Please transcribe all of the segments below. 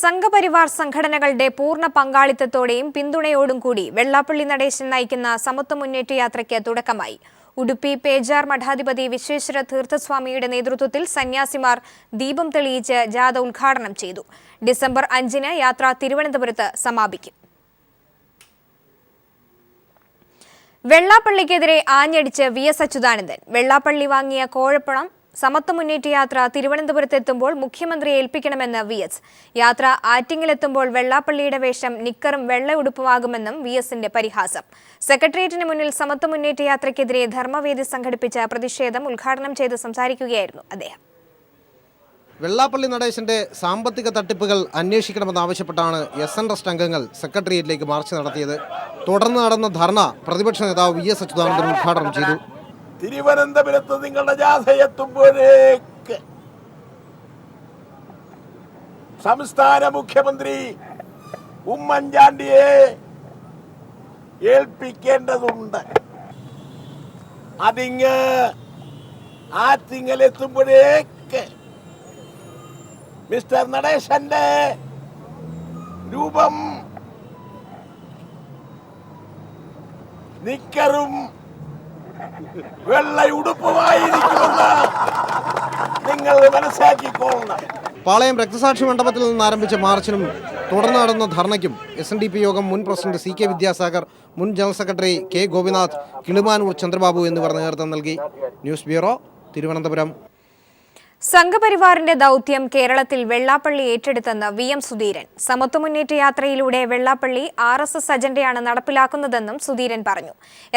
സംഘപരിവാർ സംഘടനകളുടെ പൂർണ്ണ പങ്കാളിത്തത്തോടെയും പിന്തുണയോടും കൂടി വെള്ളാപ്പള്ളി നടേശൻ നയിക്കുന്ന സമത്വ മുന്നേറ്റ യാത്രയ്ക്ക് തുടക്കമായി. ഉടുപ്പി പേജാർ മഠാധിപതി വിശ്വേശ്വര തീർത്ഥസ്വാമിയുടെ നേതൃത്വത്തിൽ സന്യാസിമാർ ദീപം തെളിയിച്ച് ജാഥ ഉദ്ഘാടനം ചെയ്തു. ഡിസംബർ 5-ന് യാത്ര തിരുവനന്തപുരത്ത് സമാപിക്കും. വെള്ളാപ്പള്ളിക്കെതിരെ ആഞ്ഞടിച്ച് VS അച്യുതാനന്ദൻ. വെള്ളാപ്പള്ളി വാങ്ങിയ കോഴപ്പണം സമത്വ മുന്നേറ്റ യാത്ര തിരുവനന്തപുരത്തെത്തുമ്പോൾ മുഖ്യമന്ത്രിയെ ഏൽപ്പിക്കണമെന്ന് VS. യാത്ര ആറ്റിങ്ങിലെത്തുമ്പോൾ വെള്ളാപ്പള്ളിയുടെ വേഷം നിക്കറും വെള്ള ഉടുപ്പുമാകുമെന്നും VSന്റെ പരിഹാസം. സെക്രട്ടേറിയറ്റിന് മുന്നിൽ സമത്വ മുന്നേറ്റ യാത്രയ്ക്കെതിരെ ധർമ്മവേദി സംഘടിപ്പിച്ച പ്രതിഷേധം ഉദ്ഘാടനം ചെയ്ത് സംസാരിക്കുകയായിരുന്നു അദ്ദേഹം. വെള്ളാപ്പള്ളി നടേശന്റെ സാമ്പത്തിക തട്ടിപ്പുകൾ അന്വേഷിക്കണമെന്നാവശ്യപ്പെട്ടാണ് SN ട്രസ്റ്റ് അംഗങ്ങൾ സെക്രട്ടേറിയറ്റിലേക്ക് മാർച്ച് നടത്തിയത്. തുടർന്ന് നടന്ന ധർണ പ്രതിപക്ഷ നേതാവ് VS അച്യുതാനന്ദൻ ഉദ്ഘാടനം ചെയ്തു. തിരുവനന്തപുരത്ത് നിങ്ങളുടെ ജാഥയെത്തുമ്പോഴേക്ക് സംസ്ഥാന മുഖ്യമന്ത്രി ഉമ്മൻചാണ്ടിയെ ഏൽപ്പിക്കേണ്ടതുണ്ട്. അതിങ്ങ് ആറ്റിങ്ങലെത്തുമ്പോഴേക്ക് മിസ്റ്റർ നടേശന്റെ രൂപം നിക്കറും വെള്ളയുടുപ്പുമായിരിക്കുമെന്ന് നിങ്ങൾ മനസ്സിലാക്കിക്കൊള്ളണം. പാളയം രക്തസാക്ഷി മണ്ഡപത്തിൽ നിന്ന് ആരംഭിച്ച മാർച്ചിനും തുടർന്ന് നടന്ന ധർണയ്ക്കും SNDP യോഗം മുൻ പ്രസിഡന്റ് CK വിദ്യാസാഗർ, മുൻ general secretary K Gopinath, Kilimanoor Chandrababu എന്നിവർ നേതൃത്വം നൽകി. News bureau, Thiruvananthapuram. സംഘപരിവാറിന്റെ ദൗത്യം കേരളത്തിൽ വെള്ളാപ്പള്ളി ഏറ്റെടുത്തെന്ന് VM സുധീരൻ. സമത്വ മുന്നേറ്റ യാത്രയിലൂടെ വെള്ളാപ്പള്ളി RSS അജണ്ടയാണ് നടപ്പിലാക്കുന്നതെന്നും സുധീരൻ പറഞ്ഞു.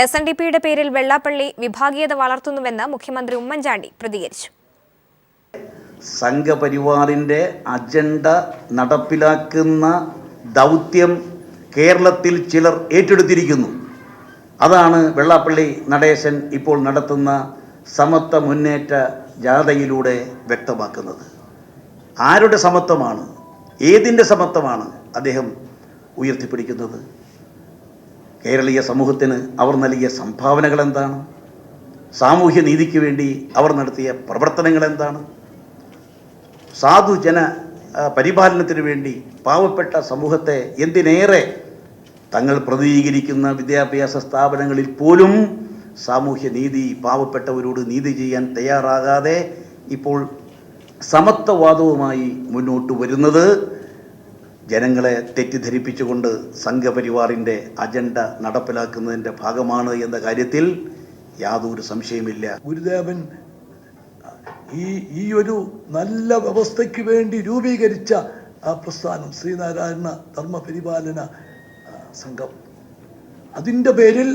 SNDPയുടെ പേരിൽ വെള്ളാപ്പള്ളി വിഭാഗീയത വളർത്തുന്നുവെന്ന് മുഖ്യമന്ത്രി ഉമ്മൻചാണ്ടി പ്രതികരിച്ചു. സംഘപരിവാറിന്റെ അജണ്ട നടപ്പിലാക്കുന്ന ദൗത്യം കേരളത്തിൽ ചിലർ ഏറ്റെടുത്തിരിക്കുന്നു. അതാണ് വെള്ളാപ്പള്ളി നടേശൻ ഇപ്പോൾ നടത്തുന്ന സമത്വ മുന്നേറ്റ ജാഥയിലൂടെ വ്യക്തമാക്കുന്നത്. ആരുടെ സമത്വമാണ്, ഏതിൻ്റെ സമത്വമാണ് അദ്ദേഹം ഉയർത്തിപ്പിടിക്കുന്നത്? കേരളീയ സമൂഹത്തിന് അവർ നൽകിയ സംഭാവനകൾ എന്താണ്? സാമൂഹ്യ നീതിക്ക് വേണ്ടി അവർ നടത്തിയ പ്രവർത്തനങ്ങൾ എന്താണ്? സാധുജന പരിപാലനത്തിന് വേണ്ടി പാവപ്പെട്ട സമൂഹത്തെ എന്തിനേറെ തങ്ങൾ പ്രതിനിധീകരിക്കുന്ന വിദ്യാഭ്യാസ സ്ഥാപനങ്ങളിൽ പോലും സാമൂഹ്യ നീതി, പാവപ്പെട്ടവരോട് നീതി ചെയ്യാൻ തയ്യാറാകാതെ ഇപ്പോൾ സമത്വവാദവുമായി മുന്നോട്ട് വരുന്നത് ജനങ്ങളെ തെറ്റിദ്ധരിപ്പിച്ചുകൊണ്ട് സംഘപരിവാറിൻ്റെ അജണ്ട നടപ്പിലാക്കുന്നതിൻ്റെ ഭാഗമാണ് എന്ന കാര്യത്തിൽ യാതൊരു സംശയമില്ല. ഗുരുദേവൻ ഈ ഒരു നല്ല വ്യവസ്ഥയ്ക്ക് വേണ്ടി രൂപീകരിച്ച ആ പ്രസ്ഥാനം ശ്രീനാരായണ ധർമ്മപരിപാലന സംഘം, അതിൻ്റെ പേരിൽ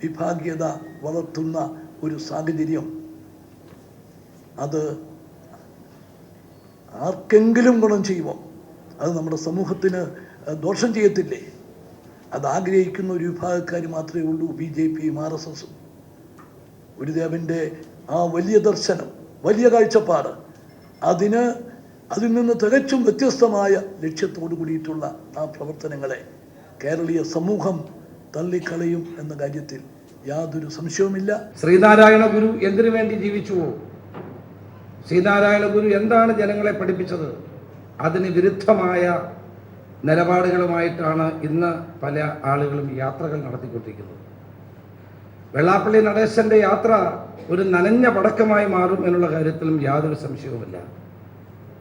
വിഭാഗീയത വളർത്തുന്ന ഒരു സാഹചര്യം അത് ആർക്കെങ്കിലും ഗുണം ചെയ്യുമോ? അത് നമ്മുടെ സമൂഹത്തിന് ദോഷം ചെയ്യത്തില്ലേ? അത് ആഗ്രഹിക്കുന്ന ഒരു വിഭാഗക്കാർ മാത്രമേ ഉള്ളൂ, BJPയും RSSും. ഗുരുദേവൻ്റെ ആ വലിയ ദർശനം, വലിയ കാഴ്ചപ്പാട്, അതിൽ നിന്ന് തികച്ചും വ്യത്യസ്തമായ ലക്ഷ്യത്തോടു കൂടിയിട്ടുള്ള ആ പ്രവർത്തനങ്ങളെ കേരളീയ സമൂഹം തള്ളിക്കളയും എന്ന കാര്യത്തിൽ യാതൊരു സംശയവുമില്ല. ശ്രീനാരായണ ഗുരു എന്തിനു വേണ്ടി ജീവിച്ചുവോ, ശ്രീനാരായണ ഗുരു എന്താണ് ജനങ്ങളെ പഠിപ്പിച്ചത്, അതിന് വിരുദ്ധമായ നിലപാടുകളുമായിട്ടാണ് ഇന്ന് പല ആളുകളും യാത്രകൾ നടത്തിക്കൊണ്ടിരിക്കുന്നത്. വെള്ളാപ്പള്ളി നടേശന്റെ യാത്ര ഒരു നനഞ്ഞ പടക്കമായി മാറും എന്നുള്ള കാര്യത്തിലും യാതൊരു സംശയവുമില്ല.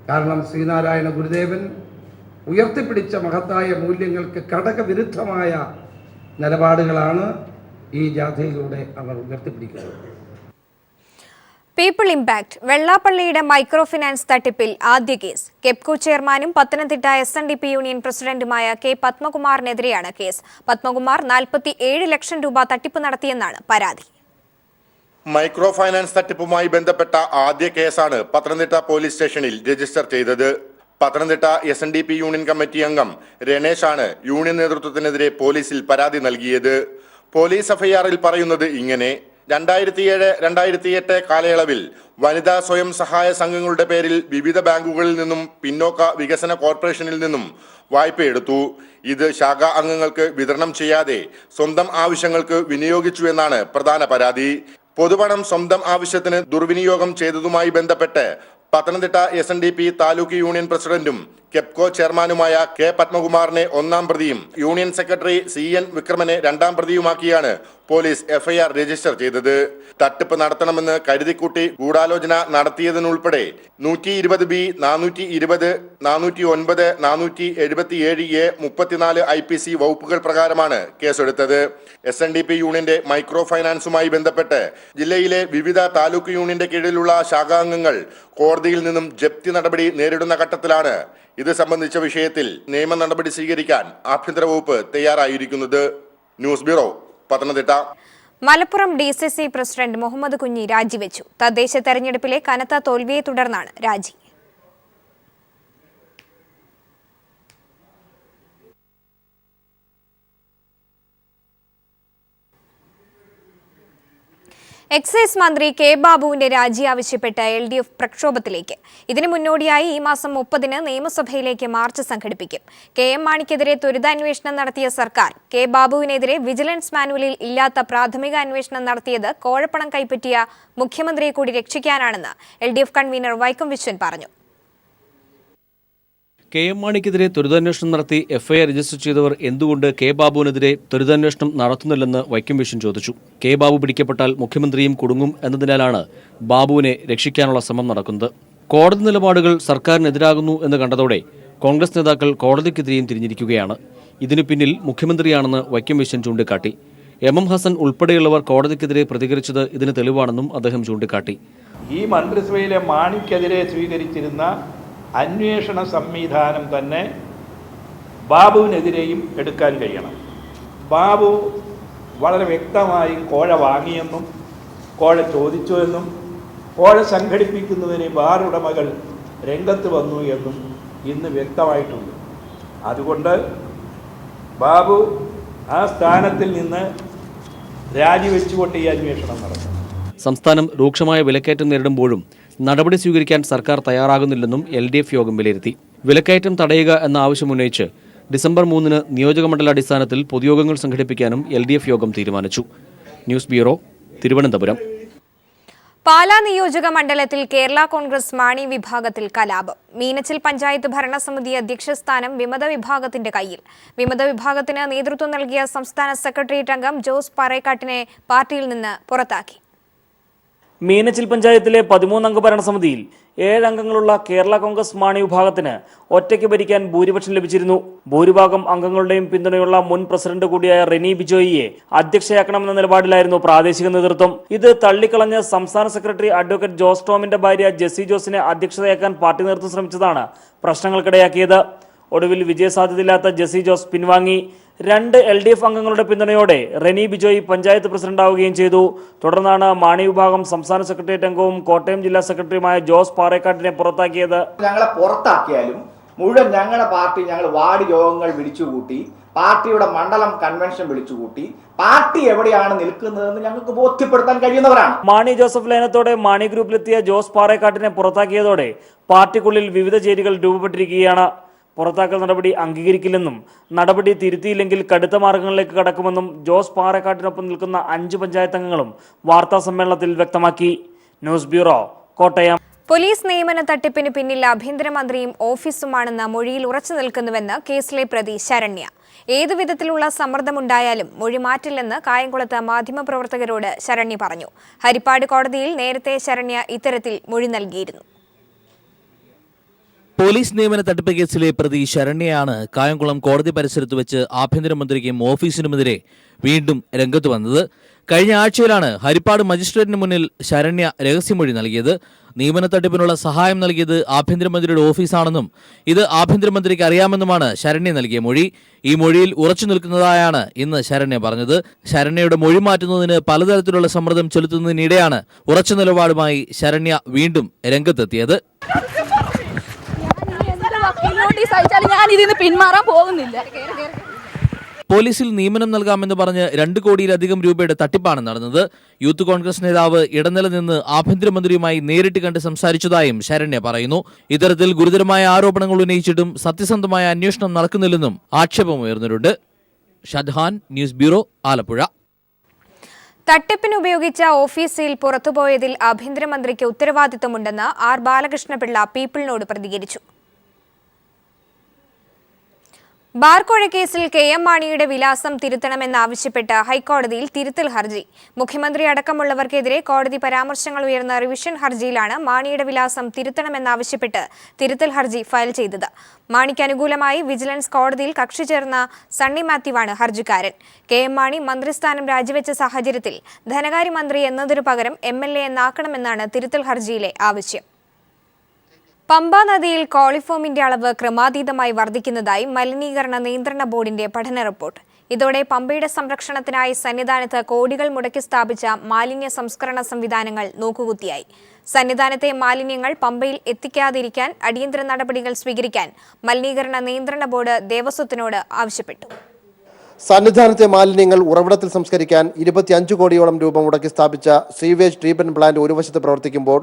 കാരണം ശ്രീനാരായണ ഗുരുദേവൻ ഉയർത്തിപ്പിടിച്ച മഹത്തായ മൂല്യങ്ങൾക്ക് ഘടകവിരുദ്ധമായ നിലപാടുകളാണ് ഈ ജാഥയിലൂടെ അവർ ഉയർത്തിപ്പിടിക്കുന്നത്. പീപ്പിൾ ഇംപാക്ട് വെള്ളാപ്പള്ളിയുടെ മൈക്രോ ഫിനാൻസ് തട്ടിപ്പിൽ ആദ്യ കേസ്. കെപ്കോ ചെയർമാനും പത്തനംതിട്ട SNDP യൂണിയൻ പ്രസിഡന്റുമായ K പത്മകുമാറിനെതിരെയാണ് കേസ്. പത്മകുമാർ 47 ലക്ഷം രൂപ തട്ടിപ്പ് നടത്തിയെന്നാണ് പരാതി. മൈക്രോ ഫൈനാൻസ് തട്ടിപ്പുമായി ബന്ധപ്പെട്ട ആദ്യ കേസാണ് പത്തനംതിട്ട പോലീസ് സ്റ്റേഷനിൽ രജിസ്റ്റർ ചെയ്തത്. പത്തനംതിട്ട SNDP യൂണിയൻ കമ്മിറ്റി അംഗം രനേശാണ് യൂണിയൻ നേതൃത്വത്തിനെതിരെ പോലീസിൽ പരാതി നൽകിയത്. പോലീസ് FIRൽ പറയുന്നത് ഇങ്ങനെ: 2007-2008 കാലയളവിൽ വനിതാ സ്വയം സഹായ സംഘങ്ങളുടെ പേരിൽ വിവിധ ബാങ്കുകളിൽ നിന്നും പിന്നോക്ക വികസന കോർപ്പറേഷനിൽ നിന്നും വായ്പയെടുത്തു. ഇത് ശാഖാ അംഗങ്ങൾക്ക് വിതരണം ചെയ്യാതെ സ്വന്തം ആവശ്യങ്ങൾക്ക് വിനിയോഗിച്ചു എന്നാണ് പ്രധാന പരാതി. പൊതുപണം സ്വന്തം ആവശ്യത്തിന് ദുർവിനിയോഗം ചെയ്തതുമായി ബന്ധപ്പെട്ട് പത്തനംതിട്ട SNDP താലൂക്ക് യൂണിയൻ പ്രസിഡന്റും കെപ്കോ ചെയർമാനുമായ കെ പത്മകുമാറിനെ ഒന്നാം പ്രതിയും യൂണിയൻ സെക്രട്ടറി CN വിക്രമനെ രണ്ടാം പ്രതിയുമാക്കിയാണ് പോലീസ് FIR രജിസ്റ്റർ ചെയ്തത്. തട്ടിപ്പ് നടത്തണമെന്ന് കരുതിക്കൂട്ടി ഗൂഢാലോചന നടത്തിയതിനുൾപ്പെടെ 120B, 420, 409, 477A, 34 IPC വകുപ്പുകൾ പ്രകാരമാണ് കേസെടുത്തത്. SNDP യൂണിയന്റെ മൈക്രോ ഫൈനാൻസുമായി ബന്ധപ്പെട്ട് ജില്ലയിലെ വിവിധ താലൂക്ക് യൂണിയന്റെ കീഴിലുള്ള ശാഖാംഗങ്ങൾ കോടതിയിൽ നിന്നും ജപ്തി നടപടി നേരിടുന്ന ഘട്ടത്തിലാണ് ഇത് സംബന്ധിച്ച വിഷയത്തിൽ നിയമ നടപടി സ്വീകരിക്കാൻ ആഭ്യന്തര വകുപ്പ് തയ്യാറായിരിക്കുന്നത്. News bureau, Pathanamthitta. Malappuram DCC president Muhammad Kunhi രാജിവെച്ചു. തദ്ദേശ തെരഞ്ഞെടുപ്പിലെ കനത്ത തോൽവിയെ തുടർന്നാണ് രാജി. എക്സൈസ് മന്ത്രി കെ ബാബുവിന്റെ രാജി ആവശ്യപ്പെട്ട് LDF പ്രക്ഷോഭത്തിലേക്ക്. ഇതിനു മുന്നോടിയായി ഈ മാസം 30-ന് നിയമസഭയിലേക്ക് മാർച്ച് സംഘടിപ്പിക്കും. KM മാണിക്കെതിരെ ത്വരിതാന്വേഷണം നടത്തിയ സർക്കാർ കെ ബാബുവിനെതിരെ വിജിലൻസ് മാനുവലിൽ ഇല്ലാത്ത പ്രാഥമിക അന്വേഷണം നടത്തിയത് കോഴപ്പണം കൈപ്പറ്റിയ മുഖ്യമന്ത്രിയെ കൂടി രക്ഷിക്കാനാണെന്ന് LDF കൺവീനർ വൈക്കം വിശ്വൻ പറഞ്ഞു. KM മാണിക്കെതിരെ ത്വരിതാന്വേഷണം നടത്തി FIR രജിസ്റ്റർ ചെയ്തവർ എന്തുകൊണ്ട് കെ ബാബുവിനെതിരെ ത്വരിതാന്വേഷണം നടത്തുന്നില്ലെന്ന് വൈക്കം വിശ്വൻ ചോദിച്ചു. കെ ബാബു പിടിക്കപ്പെട്ടാൽ മുഖ്യമന്ത്രിയും കുടുങ്ങും എന്നതിനാലാണ് ബാബുവിനെ രക്ഷിക്കാനുള്ള ശ്രമം നടക്കുന്നത്. കോടതി നിലപാടുകൾ സർക്കാരിനെതിരാകുന്നു എന്ന് കണ്ടതോടെ കോൺഗ്രസ് നേതാക്കൾ കോടതിക്കെതിരെയും തിരിഞ്ഞിരിക്കുകയാണ്. ഇതിനു പിന്നിൽ മുഖ്യമന്ത്രിയാണെന്ന് വൈക്കം വിശ്വൻ ചൂണ്ടിക്കാട്ടി. MM ഹസൻ ഉൾപ്പെടെയുള്ളവർ കോടതിക്കെതിരെ പ്രതികരിച്ചത് ഇതിന് തെളിവാണെന്നും അദ്ദേഹം ചൂണ്ടിക്കാട്ടി. ഈ മന്ത്രിസഭയിലെ മാണിക്കെതിരെ സ്വീകരിച്ചിരുന്ന അന്വേഷണ സംവിധാനം തന്നെ ബാബുവിനെതിരെയും എടുക്കാൻ കഴിയണം. ബാബു വളരെ വ്യക്തമായും കോഴ വാങ്ങിയെന്നും കോഴ ചോദിച്ചു എന്നും കോഴ സംഘടിപ്പിക്കുന്നതിന് ബാർ ഉടമകൾ രംഗത്ത് വന്നു എന്നും ഇന്ന് വ്യക്തമായിട്ടുണ്ട്. അതുകൊണ്ട് ബാബു ആ സ്ഥാനത്തിൽ നിന്ന് രാജിവെച്ചുകൊണ്ട് ഈ അന്വേഷണം നടത്തും. സംസ്ഥാനം രൂക്ഷമായ വിലക്കയറ്റം നേരിടുമ്പോഴും നടപടി സ്വീകരിക്കാൻ സർക്കാർ തയ്യാറാകുന്നില്ലെന്നും LDF യോഗം വിലയിരുത്തി. വിലക്കയറ്റം തടയുക എന്ന ആവശ്യമുന്നയിച്ച് ഡിസംബർ 3-ന് നിയോജകമണ്ഡലാടിസ്ഥാനത്തിൽ പൊതുയോഗങ്ങൾ സംഘടിപ്പിക്കാനും LDF യോഗം തീരുമാനിച്ചു. News bureau, Thiruvananthapuram. പാലാ നിയോജക മണ്ഡലത്തിൽ കേരള കോൺഗ്രസ് മാണി വിഭാഗത്തിൽ കലാപം. മീനച്ചിൽ പഞ്ചായത്ത് ഭരണസമിതി അധ്യക്ഷ സ്ഥാനം വിമത വിഭാഗത്തിന്റെ കയ്യിൽ. വിമത വിഭാഗത്തിന് നേതൃത്വം നൽകിയ സംസ്ഥാന സെക്രട്ടേറിയറ്റ് അംഗം ജോസ് പാറേക്കാട്ടിനെ പാർട്ടിയിൽ നിന്ന് പുറത്താക്കി. മീനച്ചിൽ പഞ്ചായത്തിലെ 13-അംഗ ഭരണസമിതിയിൽ 7 അംഗങ്ങളുള്ള കേരള കോൺഗ്രസ് മാണി വിഭാഗത്തിന് ഒറ്റയ്ക്ക് ഭരിക്കാൻ ഭൂരിപക്ഷം ലഭിച്ചിരുന്നു. ഭൂരിഭാഗം അംഗങ്ങളുടെയും പിന്തുണയുള്ള മുൻ പ്രസിഡന്റ് കൂടിയായ റെനി ബിജോയിയെ അധ്യക്ഷയാക്കണമെന്ന നിലപാടിലായിരുന്നു പ്രാദേശിക നേതൃത്വം. ഇത് തള്ളിക്കളഞ്ഞ് സംസ്ഥാന സെക്രട്ടറി അഡ്വക്കേറ്റ് ജോസ് ടോമിന്റെ ഭാര്യ ജെസ്സി ജോസിനെ അധ്യക്ഷതയാക്കാൻ പാർട്ടി നേതൃത്വം ശ്രമിച്ചതാണ് പ്രശ്നങ്ങൾക്കിടയാക്കിയത്. ഒടുവിൽ വിജയസാധ്യതയില്ലാത്ത ജെസ്സി ജോസ് പിൻവാങ്ങി. 2 LDF അംഗങ്ങളുടെ പിന്തുണയോടെ റെനി ബിജോയ് പഞ്ചായത്ത് പ്രസിഡന്റാവുകയും ചെയ്തു. തുടർന്നാണ് മാണി വിഭാഗം സംസ്ഥാന സെക്രട്ടേറിയറ്റ് അംഗവും കോട്ടയം ജില്ലാ സെക്രട്ടറിയുമായ ജോസ് പാറേക്കാട്ടിനെ പുറത്താക്കിയത്. ഞങ്ങളെ പുറത്താക്കിയാലും മുഴുവൻ ഞങ്ങളുടെ പാർട്ടി ഞങ്ങൾ വാർഡ് യോഗങ്ങൾ വിളിച്ചുകൂട്ടി, പാർട്ടിയുടെ മണ്ഡലം കൺവെൻഷൻ വിളിച്ചുകൂട്ടി, പാർട്ടി എവിടെയാണ് നിൽക്കുന്നതെന്ന് ഞങ്ങൾക്ക് ബോധ്യപ്പെടുത്താൻ കഴിയുന്നവരാണ്. മാണി ജോസഫ് ലയനത്തോടെ മാണി ഗ്രൂപ്പിലെത്തിയ ജോസ് പാറേക്കാട്ടിനെ പുറത്താക്കിയതോടെ പാർട്ടിക്കുള്ളിൽ വിവിധ ചേരികൾ രൂപപ്പെട്ടിരിക്കുകയാണ്. പുറത്താക്കൽ നടപടി അംഗീകരിക്കില്ലെന്നും നടപടി തിരുത്തിയില്ലെങ്കിൽ കടുത്ത മാർഗങ്ങളിലേക്ക് കടക്കുമെന്നും ജോസ് പാറേക്കാട്ടിനൊപ്പം നിൽക്കുന്ന 5 പഞ്ചായത്ത് അംഗങ്ങളും വാർത്താ സമ്മേളനത്തിൽ വ്യക്തമാക്കി. News bureau, Kottayam. പോലീസ് നിയമന തട്ടിപ്പിന് പിന്നിൽ ആഭ്യന്തരമന്ത്രിയും ഓഫീസുമാണെന്ന മൊഴിയിൽ ഉറച്ചു നിൽക്കുന്നുവെന്ന് കേസിലെ പ്രതി ശരണ്യ. ഏതു വിധത്തിലുള്ള സമ്മർദ്ദമുണ്ടായാലും മൊഴി മാറ്റില്ലെന്ന് കായംകുളത്ത് മാധ്യമപ്രവർത്തകരോട് ശരണ്യ പറഞ്ഞു. ഹരിപ്പാട് കോടതിയിൽ നേരത്തെ ശരണ്യ ഇത്തരത്തിൽ മൊഴി നൽകിയിരുന്നു. പോലീസ് നിയമന തട്ടിപ്പ് കേസിലെ പ്രതി ശരണ്യയാണ് കായംകുളം കോടതി പരിസരത്ത് വെച്ച് ആഭ്യന്തരമന്ത്രിക്കും ഓഫീസിനുമെതിരെ വീണ്ടും രംഗത്ത് വന്നത്. കഴിഞ്ഞ ആഴ്ചയിലാണ് ഹരിപ്പാട് മജിസ്ട്രേറ്റിന് മുന്നിൽ ശരണ്യ രഹസ്യമൊഴി നൽകിയത്. നിയമന തട്ടിപ്പിനുള്ള സഹായം നൽകിയത് ആഭ്യന്തരമന്ത്രിയുടെ ഓഫീസാണെന്നും ഇത് ആഭ്യന്തരമന്ത്രിക്ക് അറിയാമെന്നുമാണ് ശരണ്യ നൽകിയ മൊഴി. ഈ മൊഴിയിൽ ഉറച്ചു നിൽക്കുന്നതായാണ് ഇന്ന് ശരണ്യ പറഞ്ഞത്. ശരണ്യയുടെ മൊഴി മാറ്റുന്നതിന് പലതരത്തിലുള്ള സമ്മർദ്ദം ചെലുത്തുന്നതിനിടെയാണ് ഉറച്ച നിലപാടുമായി ശരണ്യ വീണ്ടും രംഗത്തെത്തിയത്. പോലീസിൽ നിയമനം നൽകാമെന്ന് പറഞ്ഞ് 2 കോടിയിലധികം രൂപയുടെ തട്ടിപ്പാണ് നടന്നത്. യൂത്ത് കോൺഗ്രസ് നേതാവ് ഇടനില നിന്ന് ആഭ്യന്തരമന്ത്രിയുമായി നേരിട്ട് കണ്ട് സംസാരിച്ചതായും ശരണ്യ പറയുന്നു. ഇത്തരത്തിൽ ഗുരുതരമായ ആരോപണങ്ങൾ ഉന്നയിച്ചിട്ടും സത്യസന്ധമായ അന്വേഷണം നടക്കുന്നില്ലെന്നും ആക്ഷേപമുയർന്നിട്ടുണ്ട്. ഷദ്ഹാൻ, ന്യൂസ് ബ്യൂറോ, ആലപ്പുഴ. തട്ടിപ്പിന് ഉപയോഗിച്ച ഓഫീസിൽ പുറത്തുപോയതിൽ ആഭ്യന്തരമന്ത്രിക്ക് ഉത്തരവാദിത്തമുണ്ടെന്ന് ആർ ബാലകൃഷ്ണപിള്ള പീപ്പിളിനോട് പ്രതികരിച്ചു. ബാർക്കോഴ കേസിൽ KM മാണിയുടെ വിലാസം തിരുത്തണമെന്നാവശ്യപ്പെട്ട് ഹൈക്കോടതിയിൽ തിരുത്തൽ ഹർജി. മുഖ്യമന്ത്രി അടക്കമുള്ളവർക്കെതിരെ കോടതി പരാമർശങ്ങൾ ഉയർന്ന റിവിഷൻ ഹർജിയിലാണ് മാണിയുടെ വിലാസം തിരുത്തണമെന്നാവശ്യപ്പെട്ട് തിരുത്തൽ ഹർജി ഫയൽ ചെയ്തത്. മാണിക്ക് അനുകൂലമായി വിജിലൻസ് കോടതിയിൽ കക്ഷി ചേർന്ന സണ്ണി മാത്യുവാണ് ഹർജിക്കാരൻ. KM മാണി മന്ത്രിസ്ഥാനം രാജിവെച്ച സാഹചര്യത്തിൽ ധനകാര്യമന്ത്രി എന്നതിനു പകരം MLA എന്നാക്കണമെന്നാണ് തിരുത്തൽ ഹർജിയിലെ ആവശ്യം. പമ്പ നദിയിൽ കോളിഫോമിന്റെ അളവ് ക്രമാതീതമായി വർദ്ധിക്കുന്നതായി മലിനീകരണ നിയന്ത്രണ ബോർഡിന്റെ പഠന റിപ്പോർട്ട്. ഇതോടെ പമ്പയുടെ സംരക്ഷണത്തിനായി സന്നിധാനത്ത് കോടികൾ മുടക്കി സ്ഥാപിച്ച മാലിന്യ സംസ്കരണ സംവിധാനങ്ങൾ നോക്കുകുത്തിയായി. സന്നിധാനത്തെ മാലിന്യങ്ങൾ പമ്പയിൽ എത്തിക്കാതിരിക്കാൻ അടിയന്തര നടപടികൾ സ്വീകരിക്കാൻ മലിനീകരണ നിയന്ത്രണ ബോർഡ് ദേവസ്വത്തിനോട് ആവശ്യപ്പെട്ടു. സന്നിധാനത്തെ മാലിന്യങ്ങൾ ഉറവിടത്തിൽ സംസ്കരിക്കാൻ 25 കോടിയോളം രൂപ മുടക്കി സ്ഥാപിച്ച സീവേജ് ട്രീറ്റ്മെന്റ് പ്ലാന്റ് ഒരു വശത്ത് പ്രവർത്തിക്കുമ്പോൾ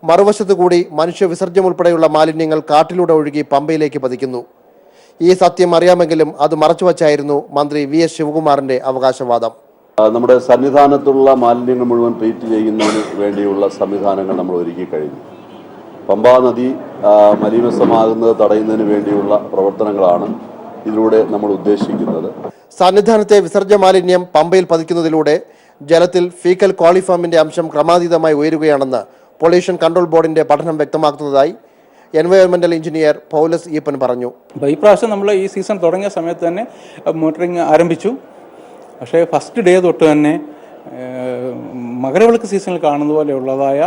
മറുവശത്തു കൂടി മനുഷ്യ വിസർജ്യം ഉൾപ്പെടെയുള്ള മാലിന്യങ്ങൾ കാട്ടിലൂടെ ഒഴുകി പമ്പയിലേക്ക് പതിക്കുന്നു. ഈ സത്യം അറിയാമെങ്കിലും അത് മറച്ചുവച്ചായിരുന്നു മന്ത്രി VS ശിവകുമാറിന്റെ അവകാശവാദം. നമ്മുടെ സന്നിധാനത്തുള്ള മാലിന്യങ്ങൾ മുഴുവൻ ട്രീറ്റ് ചെയ്യുന്നതിന് വേണ്ടിയുള്ള സംവിധാനങ്ങൾ നമ്മൾ ഒരുക്കി കഴിഞ്ഞു. പമ്പാ നദി മലീമസമാകുന്നത് തടയുന്നതിന് വേണ്ടിയുള്ള പ്രവർത്തനങ്ങളാണ് ഇതിലൂടെ നമ്മൾ ഉദ്ദേശിക്കുന്നത്. സന്നിധാനത്തെ വിസർജ്യ മാലിന്യം പമ്പയിൽ പതിക്കുന്നതിലൂടെ ജലത്തിൽ ഫീക്കൽ കോളിഫോമിന്റെ അംശം ക്രമാതീതമായി ഉയരുകയാണെന്ന് പൊല്യൂഷൻ കൺട്രോൾ ബോർഡിന്റെ പഠനം വ്യക്തമാക്കുന്നതായി എൻവയോൺമെന്റൽ എഞ്ചിനീയർ പൗലസ് ഈപ്പൻ പറഞ്ഞു. ഈ പ്രാവശ്യം നമ്മൾ ഈ സീസൺ തുടങ്ങിയ സമയത്ത് തന്നെ മോട്ടറിങ് ആരംഭിച്ചു. പക്ഷേ ഫസ്റ്റ് ഡേ തൊട്ട് തന്നെ മകരവിളക്ക് സീസണിൽ കാണുന്ന പോലെയുള്ളതായ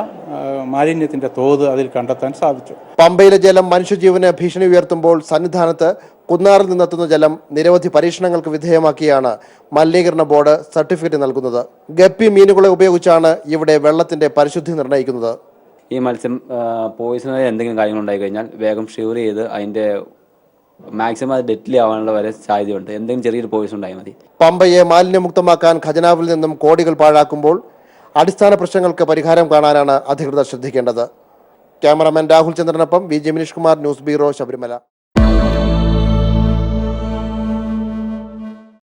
മാലിന്യത്തിന്റെ തോത് അതിൽ കണ്ടെത്താൻ സാധിച്ചു. പമ്പയിലെ ജലം മനുഷ്യജീവന് ഭീഷണി ഉയർത്തുമ്പോൾ സന്നിധാനത്ത് കുന്നാറിൽ നിന്നെത്തുന്ന ജലം നിരവധി പരീക്ഷണങ്ങൾക്ക് വിധേയമാക്കിയാണ് മലിനീകരണ ബോർഡ് സർട്ടിഫിക്കറ്റ് നൽകുന്നത്. ഗപ്പി മീനുകളെ ഉപയോഗിച്ചാണ് ഇവിടെ വെള്ളത്തിന്റെ പരിശുദ്ധി നിർണ്ണയിക്കുന്നത്. ഈ മത്സ്യം പോയിസണായ എന്തെങ്കിലും കാര്യങ്ങൾ ഉണ്ടായി കഴിഞ്ഞാൽ വേഗം ഷ്യൂർ ചെയ്ത് അതിന്റെ മാക്സിമം അത് ഡെഡ്ലി ആവാനുള്ള വരെ സാധ്യതയുണ്ട്. എന്തെങ്കിലും ചെറിയൊരു പോയിസൺ ഉണ്ടായാൽ മതി. പമ്പയെ മാലിന്യമുക്തമാക്കാൻ ഖജനാവിൽ നിന്നും കോടികൾ പാഴാക്കുമ്പോൾ അടിസ്ഥാന പ്രശ്നങ്ങൾക്ക് പരിഹാരം കാണാനാണ് അധികൃതർ ശ്രദ്ധിക്കേണ്ടത്. ക്യാമറാമാൻ രാഹുൽ ചന്ദ്രനൊപ്പം VJ Mineesh Kumar, news bureau, Sabarimala.